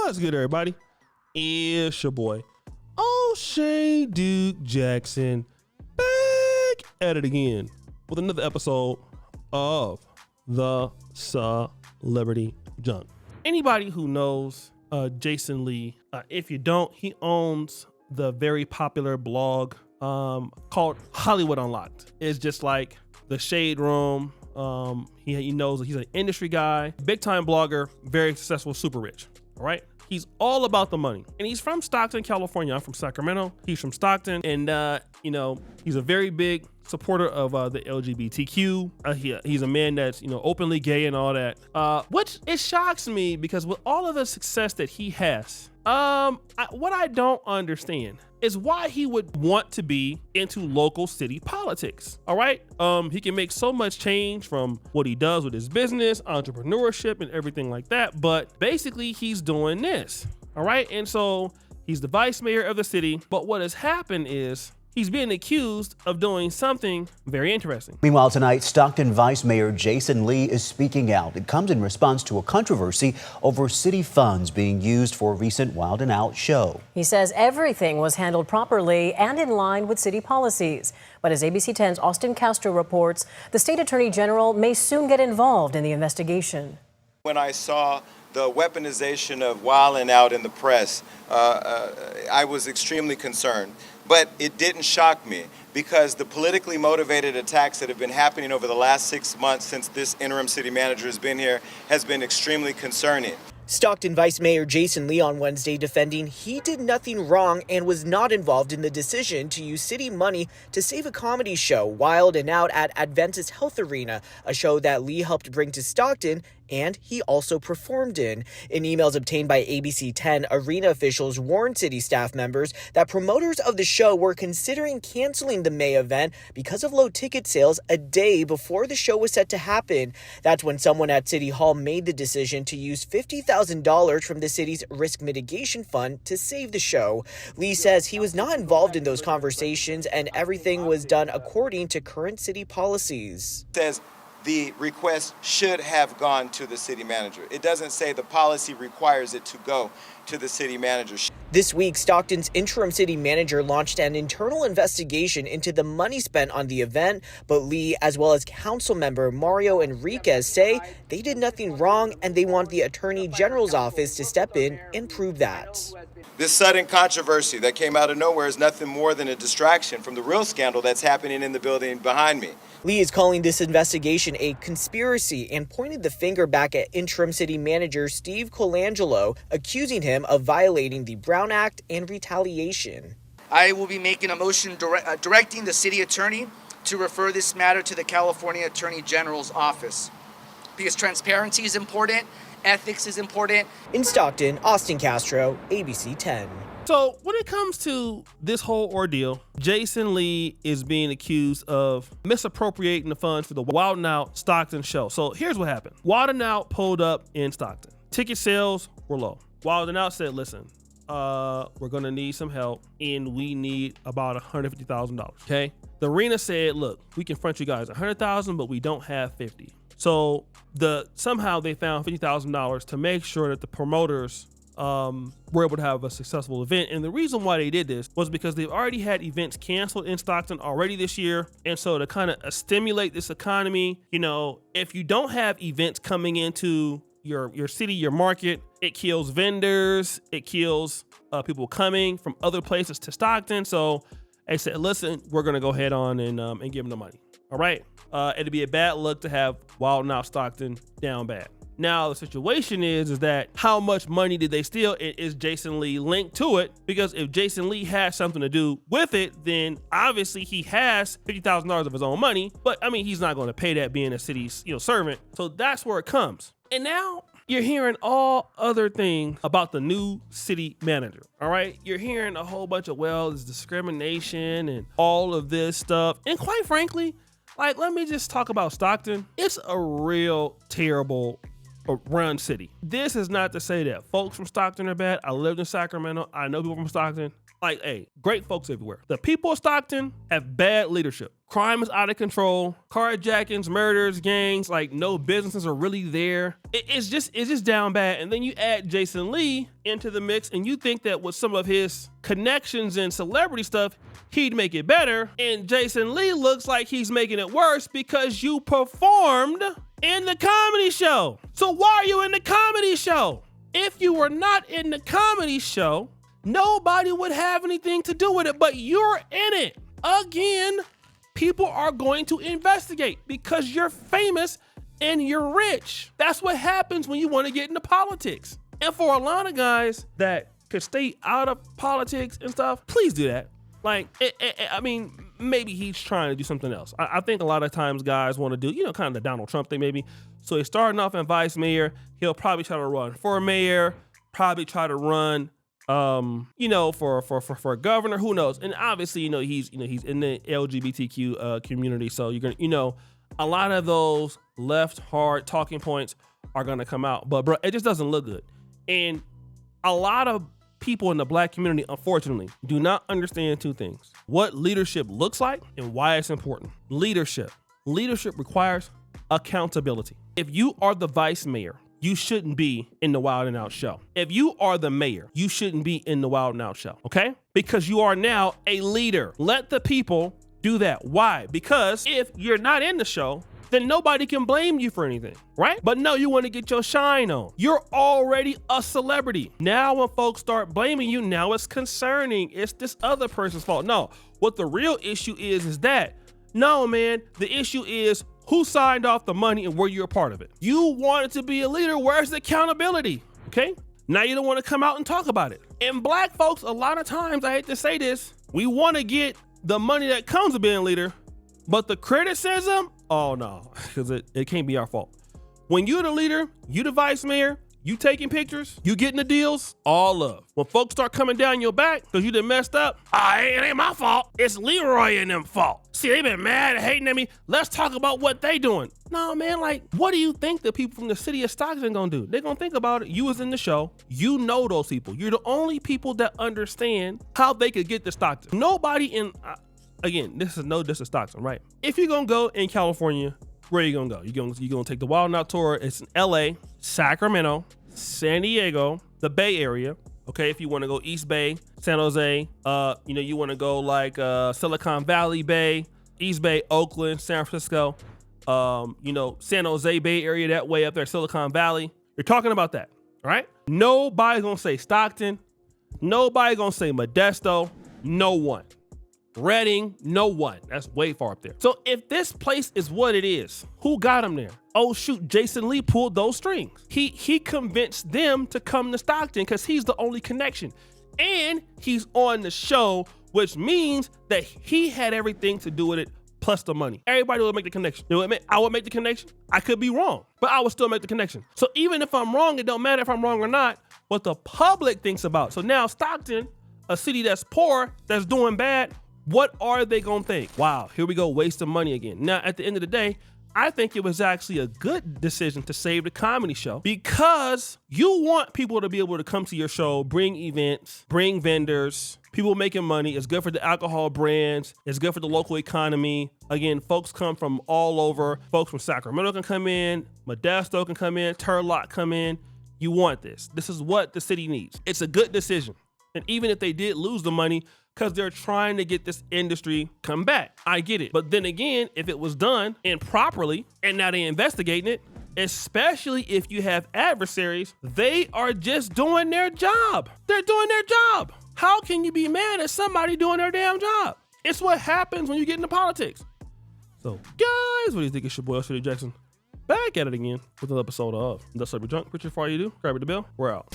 What's good, everybody? It's your boy, O'Shea Duke Jackson, back at it again with another episode of the Celebrity Junk. Anybody who knows Jason Lee, if you don't, he owns the very popular blog called Hollywood Unlocked. It's just like the Shade Room. He knows he's an industry guy, big time blogger, very successful, super rich. All right. He's all about the money, and he's from Stockton, California. I'm from Sacramento. He's from Stockton, and he's a very big supporter of the LGBTQ. He's a man that's openly gay and all that. Which it shocks me because with all of the success that he has, what I don't understand is why he would want to be into local city politics. All right. He can make so much change from what he does with his business, entrepreneurship, and everything like that. But basically, he's doing this. All right. And so he's the vice mayor of the city. But what has happened is he's being accused of doing something very interesting. Meanwhile, tonight, Stockton Vice Mayor Jason Lee is speaking out. It comes in response to a controversy over city funds being used for a recent Wild 'N Out show. He says everything was handled properly and in line with city policies. But as ABC 10's Austin Castro reports, the state attorney general may soon get involved in the investigation. When I saw the weaponization of Wild 'N Out in the press, I was extremely concerned. But it didn't shock me because the politically motivated attacks that have been happening over the last 6 months since this interim city manager has been here has been extremely concerning. Stockton Vice Mayor Jason Lee on Wednesday defending he did nothing wrong and was not involved in the decision to use city money to save a comedy show, Wild 'N Out, at Adventist Health Arena, a show that Lee helped bring to Stockton and he also performed in. In emails obtained by ABC 10, arena officials warned city staff members that promoters of the show were considering canceling the May event because of low ticket sales a day before the show was set to happen. That's when someone at City Hall made the decision to use $50,000 from the city's Risk Mitigation Fund to save the show. Lee says he was not involved in those conversations and everything was done according to current city policies. Says the request should have gone to the city manager. It doesn't say the policy requires it to go to the city manager. This week, Stockton's interim city manager launched an internal investigation into the money spent on the event, but Lee, as well as council member Mario Enriquez, say they did nothing wrong and they want the Attorney General's office to step in and prove that. This sudden controversy that came out of nowhere is nothing more than a distraction from the real scandal that's happening in the building behind me. Lee is calling this investigation a conspiracy and pointed the finger back at interim city manager Steve Colangelo, accusing him of violating the Brown Act and retaliation. I will be making a motion directing the city attorney to refer this matter to the California Attorney General's office because transparency is important, ethics is important. In Stockton, Austin Castro, ABC 10. So when it comes to this whole ordeal, Jason Lee is being accused of misappropriating the funds for the Wild 'N Out Stockton show. So here's what happened. Wild 'N Out pulled up in Stockton. Ticket sales were low. Wild 'N Out said, listen, we're going to need some help and we need about $150,000. Okay. The arena said, look, we can front you guys $100,000, but we don't have 50. So somehow they found $50,000 to make sure that the promoters were able to have a successful event. And the reason why they did this was because they've already had events canceled in Stockton already this year. And so to kind of stimulate this economy, if you don't have events coming into your city, your market, it kills vendors, it kills people coming from other places to Stockton. So they said, listen, we're going to go ahead on and give them the money. All right. It'd be a bad look to have Wild 'N Out Stockton down bad. Now, the situation is that how much money did they steal? Is Jason Lee linked to it? Because if Jason Lee has something to do with it, then obviously he has $50,000 of his own money. But I mean, he's not going to pay that being a city's servant. So that's where it comes. And now you're hearing all other things about the new city manager. All right. You're hearing a whole bunch of, there's discrimination and all of this stuff. And quite frankly, let me just talk about Stockton. It's a real terrible run city. This is not to say that folks from Stockton are bad. I lived in Sacramento. I know people from Stockton. Like, hey, great folks everywhere. The people of Stockton have bad leadership. Crime is out of control. Carjackings, murders, gangs, like no businesses are really there. It's just down bad. And then you add Jason Lee into the mix and you think that with some of his connections and celebrity stuff, he'd make it better. And Jason Lee looks like he's making it worse because you performed in the comedy show. So why are you in the comedy show? If you were not in the comedy show, nobody would have anything to do with it, but you're in it. Again, people are going to investigate because you're famous and you're rich. That's what happens when you want to get into politics. And for a lot of guys that could stay out of politics and stuff, please do that. Like, I mean, maybe he's trying to do something else. I think a lot of times guys want to do, kind of the Donald Trump thing maybe. So he's starting off in vice mayor. He'll probably try to run for mayor, probably try to run for governor, who knows? And obviously, he's in the LGBTQ community. So you're gonna, a lot of those left hard talking points are gonna come out. But bro, it just doesn't look good. And a lot of people in the black community, unfortunately, do not understand two things: what leadership looks like and why it's important. Leadership requires accountability. If you are the vice mayor, you shouldn't be in the Wild and Out show. If you are the mayor, you shouldn't be in the Wild and Out show, okay? Because you are now a leader. Let the people do that. Why? Because if you're not in the show, then nobody can blame you for anything, right? But no, you want to get your shine on. You're already a celebrity. Now when folks start blaming you, now it's concerning. It's this other person's fault. No, what the real issue is that, no, man, the issue is who signed off the money and were you a part of it? You wanted to be a leader. Where's the accountability? Okay. Now you don't want to come out and talk about it. And black folks, a lot of times, I hate to say this, we want to get the money that comes with being a leader, but the criticism, oh no, because it can't be our fault. When you're the leader, you the vice mayor, you taking pictures, you getting the deals, all love. When folks start coming down your back because you done messed up, it ain't my fault. It's Leroy and them fault. See, they been mad and hating at me. Let's talk about what they doing. No, man, like, what do you think the people from the city of Stockton gonna do? They're gonna think about it. You was in the show. You know those people. You're the only people that understand how they could get to Stockton. Nobody in, again, this is Stockton, right? If you're gonna go in California, where are you gonna go? You're gonna take the Wild 'N Out tour. It's in LA, Sacramento, San Diego, the Bay Area. Okay, if you want to go East Bay, San Jose, you want to go like Silicon Valley Bay, East Bay, Oakland, San Francisco, San Jose Bay Area, that way up there, Silicon Valley. You're talking about that, all right? Nobody's gonna say Stockton. Nobody gonna say Modesto. No one. Reading, no one. That's way far up there. So if this place is what it is, who got him there? Oh shoot, Jason Lee pulled those strings. He convinced them to come to Stockton because he's the only connection. And he's on the show, which means that he had everything to do with it, plus the money. Everybody would make the connection. I would make the connection. I could be wrong, but I would still make the connection. So even if I'm wrong, it don't matter if I'm wrong or not, what the public thinks about. So now Stockton, a city that's poor, that's doing bad, what are they gonna think? Wow, here we go, wasting money again. Now, at the end of the day, I think it was actually a good decision to save the comedy show because you want people to be able to come to your show, bring events, bring vendors, people making money. It's good for the alcohol brands. It's good for the local economy. Again, folks come from all over. Folks from Sacramento can come in, Modesto can come in, Turlock come in. You want this. This is what the city needs. It's a good decision. And even if they did lose the money, because they're trying to get this industry come back. I get it. But then again, if it was done improperly and now they're investigating it, especially if you have adversaries, they are just doing their job. They're doing their job. How can you be mad at somebody doing their damn job? It's what happens when you get into politics. So guys, what do you think? It's your boy, City Jackson. Back at it again with another episode of The Celebrity Junk. Picture before you do, grab the bell. We're out.